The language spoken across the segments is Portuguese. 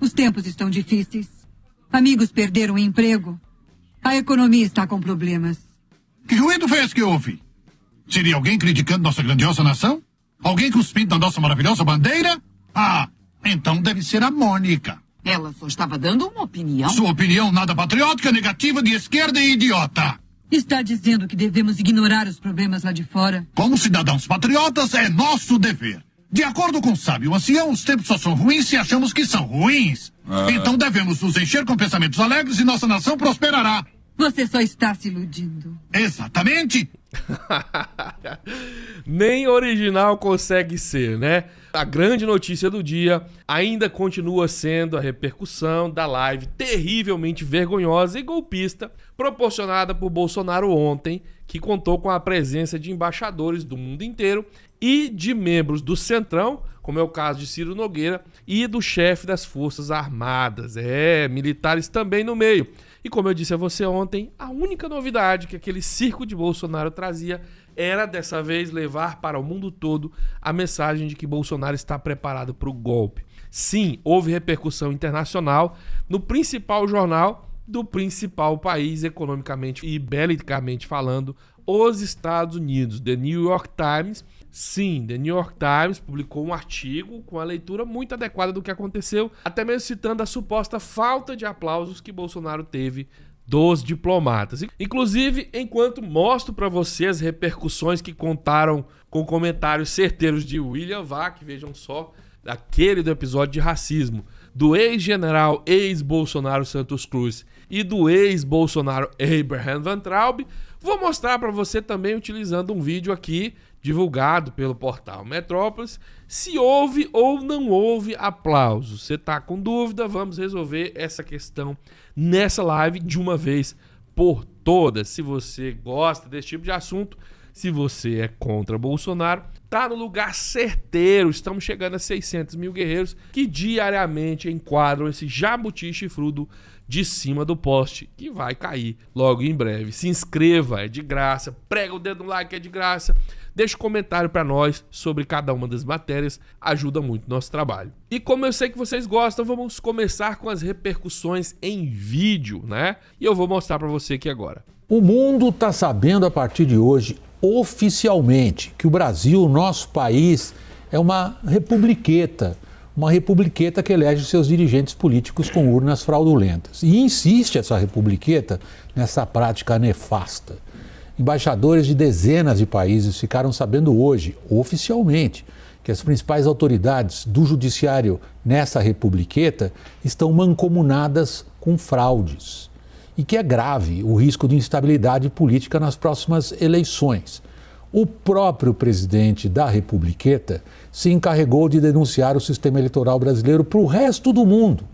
Os tempos estão difíceis. Amigos perderam o emprego. A economia está com problemas. Que ruído foi esse que houve? Seria alguém criticando nossa grandiosa nação? Alguém cuspindo na nossa maravilhosa bandeira? Ah, então deve ser a Mônica. Ela só estava dando uma opinião. Sua opinião nada patriótica, negativa, de esquerda e idiota. Está dizendo que devemos ignorar os problemas lá de fora? Como cidadãos patriotas, é nosso dever. De acordo com o sábio ancião, os tempos só são ruins se achamos que são ruins. Então devemos nos encher com pensamentos alegres e nossa nação prosperará. Você só está se iludindo. Exatamente. Nem original consegue ser, né? A grande notícia do dia ainda continua sendo a repercussão da live terrivelmente vergonhosa e golpista proporcionada por Bolsonaro ontem, que contou com a presença de embaixadores do mundo inteiro e de membros do Centrão, como é o caso de Ciro Nogueira, e do chefe das Forças Armadas. Militares também no meio. E como eu disse a você ontem, a única novidade que aquele circo de Bolsonaro trazia era, dessa vez, levar para o mundo todo a mensagem de que Bolsonaro está preparado para o golpe. Sim, houve repercussão internacional no principal jornal do principal país economicamente e belicamente falando, os Estados Unidos. The New York Times, sim, The New York Times publicou um artigo com a leitura muito adequada do que aconteceu, até mesmo citando a suposta falta de aplausos que Bolsonaro teve dos diplomatas. Inclusive, enquanto mostro para você as repercussões que contaram com comentários certeiros de William Vac, vejam só, daquele do episódio de racismo, do ex-general ex-Bolsonaro Santos Cruz e do ex-Bolsonaro Abraham Van Traub, vou mostrar para você também utilizando um vídeo aqui divulgado pelo portal Metrópolis, se houve ou não houve aplausos. Você tá com dúvida? Vamos resolver essa questão nessa live de uma vez por todas. Se você gosta desse tipo de assunto, se você é contra Bolsonaro, tá no lugar certeiro. Estamos chegando a 600 mil guerreiros que diariamente enquadram esse jabuti chifrudo de cima do poste, que vai cair logo em breve. Se inscreva, é de graça. Prega o dedo no like, é de graça. Deixa um comentário para nós sobre cada uma das matérias, ajuda muito o nosso trabalho. E como eu sei que vocês gostam, vamos começar com as repercussões em vídeo, né? E eu vou mostrar para você aqui agora. O mundo está sabendo a partir de hoje, oficialmente, que o Brasil, nosso país, é uma republiqueta que elege seus dirigentes políticos com urnas fraudulentas. E insiste essa republiqueta nessa prática nefasta. Embaixadores de dezenas de países ficaram sabendo hoje, oficialmente, que as principais autoridades do judiciário nessa republiqueta estão mancomunadas com fraudes. E que é grave o risco de instabilidade política nas próximas eleições. O próprio presidente da republiqueta se encarregou de denunciar o sistema eleitoral brasileiro para o resto do mundo.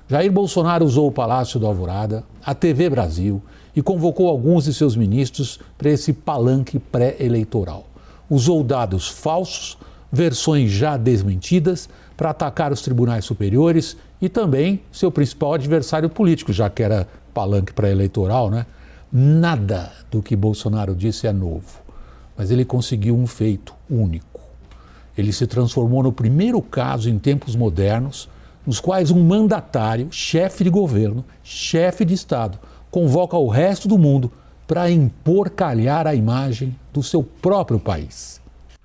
Jair Bolsonaro usou o Palácio do Alvorada, a TV Brasil e convocou alguns de seus ministros para esse palanque pré-eleitoral. Usou dados falsos, versões já desmentidas, para atacar os tribunais superiores e também seu principal adversário político, já que era palanque pré-eleitoral, né? Nada do que Bolsonaro disse é novo, mas ele conseguiu um feito único. Ele se transformou no primeiro caso em tempos modernos nos quais um mandatário, chefe de governo, chefe de Estado, convoca o resto do mundo para emporcalhar a imagem do seu próprio país.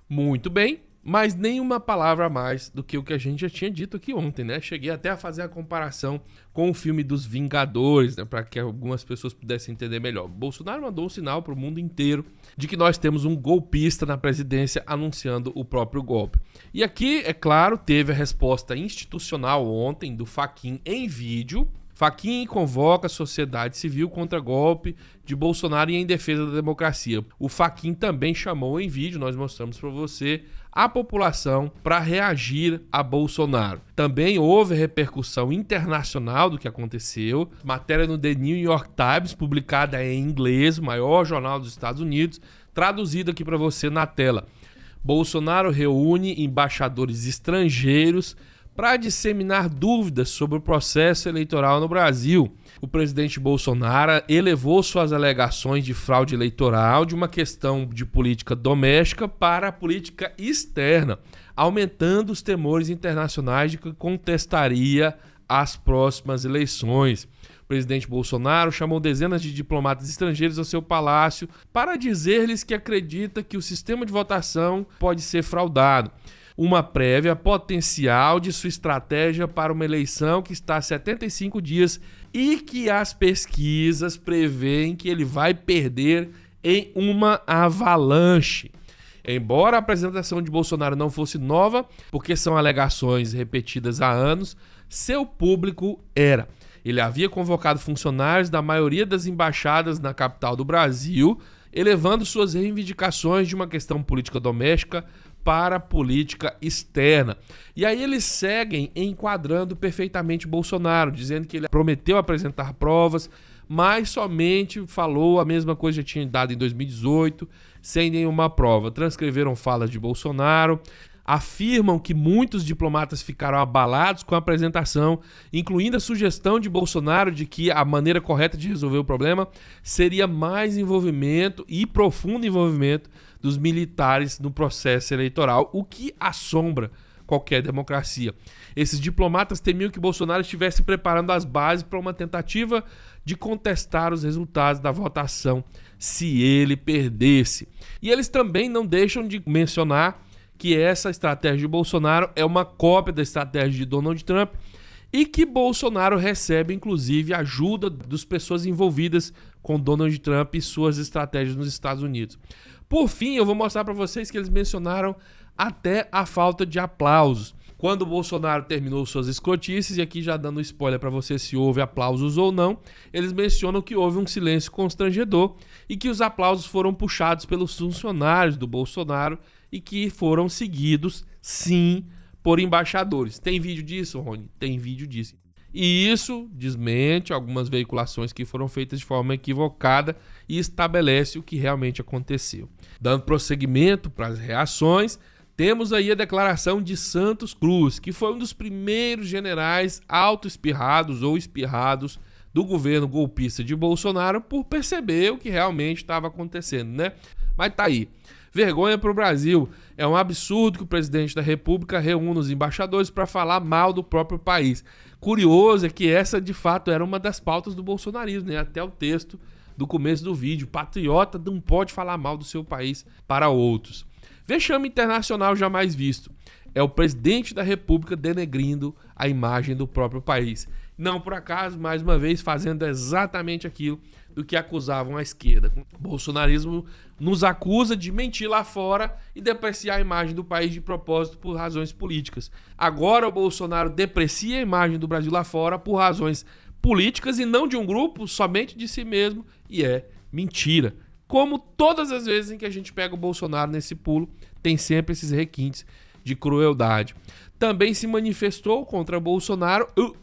Muito bem, mas nenhuma palavra a mais do que o que a gente já tinha dito aqui ontem, né? Cheguei até a fazer a comparação com o filme dos Vingadores, né? Para que algumas pessoas pudessem entender melhor. Bolsonaro mandou um sinal para o mundo inteiro de que nós temos um golpista na presidência anunciando o próprio golpe. E aqui, é claro, teve a resposta institucional ontem do Fachin em vídeo. Fachin convoca a sociedade civil contra golpe de Bolsonaro e em defesa da democracia. O Fachin também chamou em vídeo, nós mostramos para você, a população para reagir a Bolsonaro. Também houve repercussão internacional do que aconteceu. Matéria no The New York Times, publicada em inglês, o maior jornal dos Estados Unidos, traduzida aqui para você na tela. Bolsonaro reúne embaixadores estrangeiros para disseminar dúvidas sobre o processo eleitoral no Brasil. O presidente Bolsonaro elevou suas alegações de fraude eleitoral de uma questão de política doméstica para a política externa, aumentando os temores internacionais de que contestaria às próximas eleições. O presidente Bolsonaro chamou dezenas de diplomatas estrangeiros ao seu palácio para dizer-lhes que acredita que o sistema de votação pode ser fraudado. Uma prévia potencial de sua estratégia para uma eleição que está a 75 dias e que as pesquisas prevêem que ele vai perder em uma avalanche. Embora a apresentação de Bolsonaro não fosse nova, porque são alegações repetidas há anos, seu público era. Ele havia convocado funcionários da maioria das embaixadas na capital do Brasil, elevando suas reivindicações de uma questão política doméstica para a política externa. E aí eles seguem enquadrando perfeitamente Bolsonaro, dizendo que ele prometeu apresentar provas, mas somente falou a mesma coisa que já tinha dado em 2018, sem nenhuma prova. Transcreveram falas de Bolsonaro, afirmam que muitos diplomatas ficaram abalados com a apresentação, incluindo a sugestão de Bolsonaro de que a maneira correta de resolver o problema seria mais envolvimento e profundo envolvimento dos militares no processo eleitoral, o que assombra qualquer democracia. Esses diplomatas temiam que Bolsonaro estivesse preparando as bases para uma tentativa de contestar os resultados da votação se ele perdesse. E eles também não deixam de mencionar que essa estratégia de Bolsonaro é uma cópia da estratégia de Donald Trump e que Bolsonaro recebe, inclusive, ajuda das pessoas envolvidas com Donald Trump e suas estratégias nos Estados Unidos. Por fim, eu vou mostrar para vocês que eles mencionaram até a falta de aplausos. Quando o Bolsonaro terminou suas escrotices, e aqui já dando spoiler para você se houve aplausos ou não, eles mencionam que houve um silêncio constrangedor e que os aplausos foram puxados pelos funcionários do Bolsonaro e que foram seguidos, sim, por embaixadores. Tem vídeo disso, Rony? Tem vídeo disso. E isso desmente algumas veiculações que foram feitas de forma equivocada e estabelece o que realmente aconteceu. Dando prosseguimento para as reações, temos aí a declaração de Santos Cruz, que foi um dos primeiros generais auto-espirrados ou espirrados do governo golpista de Bolsonaro por perceber o que realmente estava acontecendo, né? Mas tá aí. Vergonha para o Brasil. É um absurdo que o presidente da República reúna os embaixadores para falar mal do próprio país. Curioso é que essa, de fato, era uma das pautas do bolsonarismo, né? Até o texto do começo do vídeo. Patriota não pode falar mal do seu país para outros. Vexame internacional jamais visto. É o presidente da República denegrindo a imagem do próprio país. Não por acaso, mais uma vez, fazendo exatamente aquilo do que acusavam a esquerda. O bolsonarismo nos acusa de mentir lá fora e depreciar a imagem do país de propósito por razões políticas. Agora o Bolsonaro deprecia a imagem do Brasil lá fora por razões políticas e não de um grupo, somente de si mesmo, e é mentira. Como todas as vezes em que a gente pega o Bolsonaro nesse pulo, tem sempre esses requintes de crueldade. Também se manifestou contra Bolsonaro o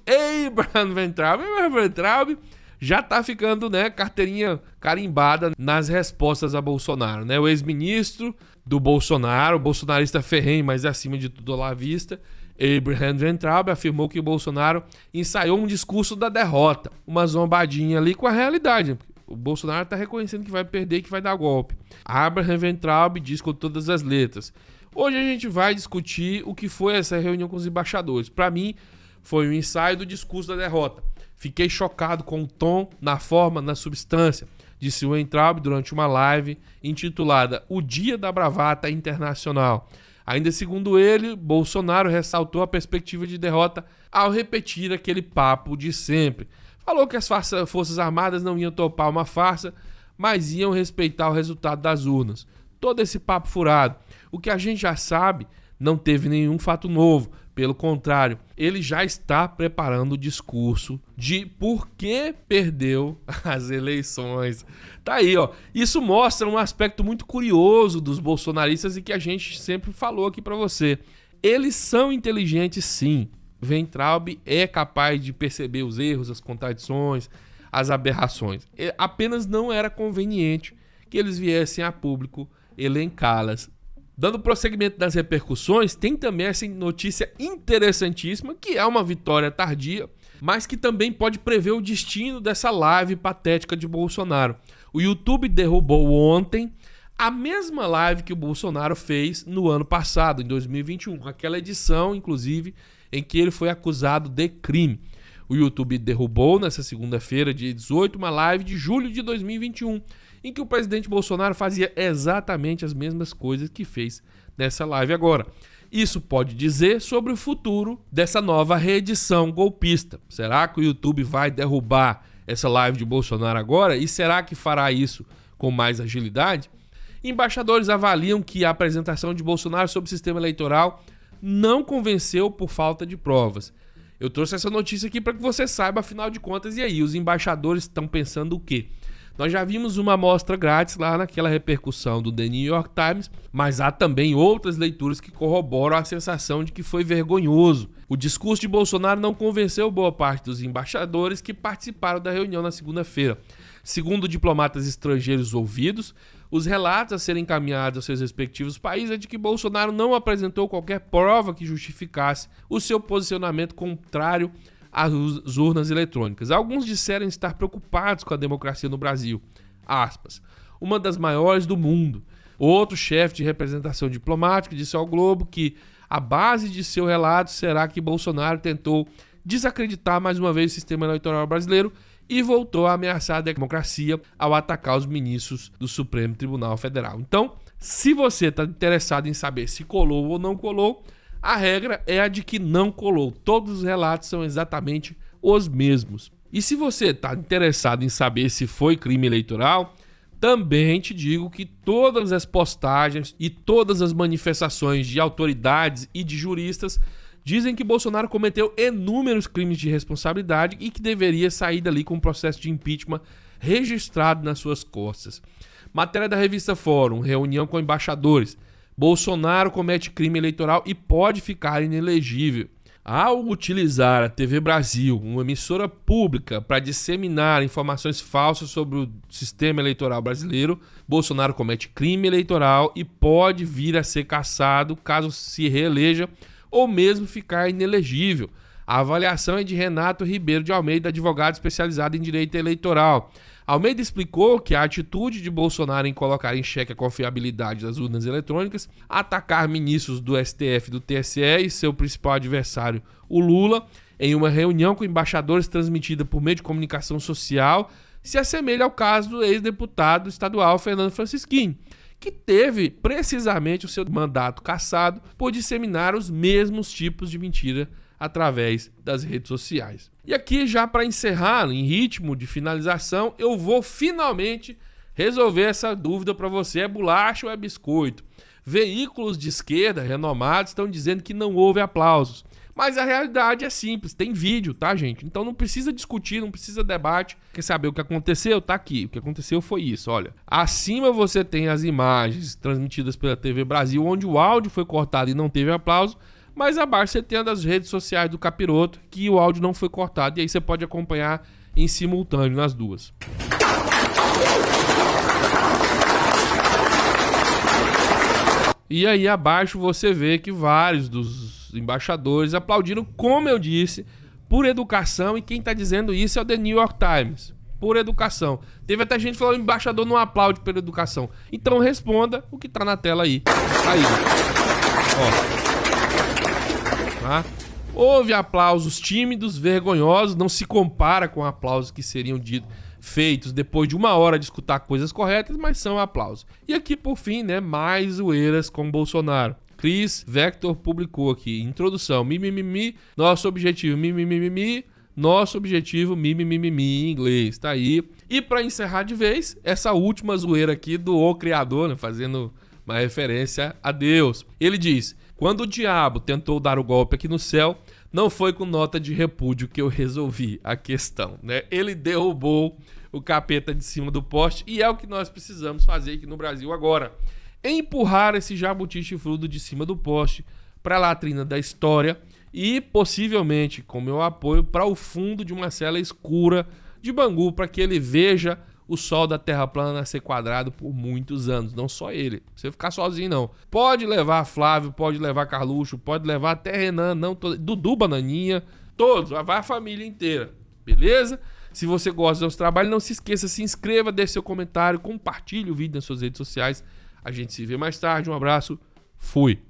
Abraham Weintraub. O Weintraub já tá ficando, né, carteirinha carimbada nas respostas a Bolsonaro, né? O ex-ministro do Bolsonaro, bolsonarista ferrenho, mas acima de tudo olavista, Abraham Weintraub afirmou que o Bolsonaro ensaiou um discurso da derrota, uma zombadinha ali com a realidade. O Bolsonaro está reconhecendo que vai perder e que vai dar golpe. Abraham Weintraub diz com todas as letras: hoje a gente vai discutir o que foi essa reunião com os embaixadores. Para mim, foi um ensaio do discurso da derrota. Fiquei chocado com o tom, na forma, na substância, disse Weintraub durante uma live intitulada O Dia da Bravata Internacional. Ainda segundo ele, Bolsonaro ressaltou a perspectiva de derrota ao repetir aquele papo de sempre. Falou que as Forças Armadas não iam topar uma farsa, mas iam respeitar o resultado das urnas. Todo esse papo furado. O que a gente já sabe, não teve nenhum fato novo. Pelo contrário, ele já está preparando o discurso de por que perdeu as eleições. Tá aí, ó. Isso mostra um aspecto muito curioso dos bolsonaristas e que a gente sempre falou aqui pra você. Eles são inteligentes, sim. Weintraub é capaz de perceber os erros, as contradições, as aberrações. Apenas não era conveniente que eles viessem a público elencá-las. Dando prosseguimento das repercussões, tem também essa notícia interessantíssima, que é uma vitória tardia, mas que também pode prever o destino dessa live patética de Bolsonaro. O YouTube derrubou ontem a mesma live que o Bolsonaro fez no ano passado, em 2021, aquela edição, inclusive, em que ele foi acusado de crime. O YouTube derrubou nessa segunda-feira, dia 18, uma live de julho de 2021, em que o presidente Bolsonaro fazia exatamente as mesmas coisas que fez nessa live agora. Isso pode dizer sobre o futuro dessa nova reedição golpista. Será que o YouTube vai derrubar essa live de Bolsonaro agora? E será que fará isso com mais agilidade? Embaixadores avaliam que a apresentação de Bolsonaro sobre o sistema eleitoral não convenceu por falta de provas. Eu trouxe essa notícia aqui para que você saiba, afinal de contas, e aí? Os embaixadores estão pensando o quê? Nós já vimos uma amostra grátis lá naquela repercussão do The New York Times, mas há também outras leituras que corroboram a sensação de que foi vergonhoso. O discurso de Bolsonaro não convenceu boa parte dos embaixadores que participaram da reunião na segunda-feira. Segundo diplomatas estrangeiros ouvidos, os relatos a serem encaminhados aos seus respectivos países é de que Bolsonaro não apresentou qualquer prova que justificasse o seu posicionamento contrário às urnas eletrônicas. Alguns disseram estar preocupados com a democracia no Brasil, aspas, uma das maiores do mundo. Outro chefe de representação diplomática disse ao Globo que a base de seu relato será que Bolsonaro tentou desacreditar mais uma vez o sistema eleitoral brasileiro e voltou a ameaçar a democracia ao atacar os ministros do Supremo Tribunal Federal. Então, se você está interessado em saber se colou ou não colou, a regra é a de que não colou. Todos os relatos são exatamente os mesmos. E se você está interessado em saber se foi crime eleitoral, também te digo que todas as postagens e todas as manifestações de autoridades e de juristas dizem que Bolsonaro cometeu inúmeros crimes de responsabilidade e que deveria sair dali com um processo de impeachment registrado nas suas costas. Matéria da revista Fórum, reunião com embaixadores. Bolsonaro comete crime eleitoral e pode ficar inelegível. Ao utilizar a TV Brasil, uma emissora pública, para disseminar informações falsas sobre o sistema eleitoral brasileiro, Bolsonaro comete crime eleitoral e pode vir a ser cassado caso se reeleja ou mesmo ficar inelegível. A avaliação é de Renato Ribeiro de Almeida, advogado especializado em direito eleitoral. Almeida explicou que a atitude de Bolsonaro em colocar em xeque a confiabilidade das urnas eletrônicas, atacar ministros do STF e do TSE e seu principal adversário, o Lula, em uma reunião com embaixadores transmitida por meio de comunicação social, se assemelha ao caso do ex-deputado estadual Fernando Francischini, que teve precisamente o seu mandato cassado por disseminar os mesmos tipos de mentira através das redes sociais. E aqui, já para encerrar, em ritmo de finalização, eu vou finalmente resolver essa dúvida para você: é bolacha ou é biscoito? Veículos de esquerda renomados estão dizendo que não houve aplausos. Mas a realidade é simples, tem vídeo, tá, gente? Então não precisa discutir, não precisa debate. Quer saber o que aconteceu? Tá aqui. O que aconteceu foi isso, olha. Acima você tem as imagens transmitidas pela TV Brasil, onde o áudio foi cortado e não teve aplauso. Mas abaixo você tem a das redes sociais do Capiroto, que o áudio não foi cortado. E aí você pode acompanhar em simultâneo nas duas. E aí abaixo você vê que vários dos embaixadores aplaudiram, como eu disse, por educação. E quem está dizendo isso é o The New York Times. Por educação. Teve até gente falando que o embaixador não aplaude por educação. Então responda o que está na tela aí. Aí. Ó. Tá? Houve aplausos tímidos, vergonhosos, não se compara com aplausos que seriam feitos depois de 1 hora de escutar coisas corretas, mas são aplausos. E aqui, por fim, né, mais zoeiras com Bolsonaro. Chris Vector publicou aqui, introdução, mimimi, nosso objetivo, mimimi, nosso objetivo, mimimi em inglês, tá aí. E para encerrar de vez, essa última zoeira aqui do O Criador, né, fazendo uma referência a Deus. Ele diz: quando o diabo tentou dar o golpe aqui no céu, não foi com nota de repúdio que eu resolvi a questão, né? Ele derrubou o capeta de cima do poste e é o que nós precisamos fazer aqui no Brasil agora. Empurrar esse jabuti chifrudo de cima do poste para a latrina da história e, possivelmente, com meu apoio, para o fundo de uma cela escura de Bangu, para que ele veja o sol da Terra plana ser quadrado por muitos anos. Não só ele. Você ficar sozinho, não. Pode levar Flávio, pode levar Carluxo, pode levar até Renan, não, Dudu Bananinha, todos. Vai a família inteira. Beleza? Se você gosta dos seus trabalhos, não se esqueça, se inscreva, deixe seu comentário, compartilhe o vídeo nas suas redes sociais. A gente se vê mais tarde. Um abraço. Fui.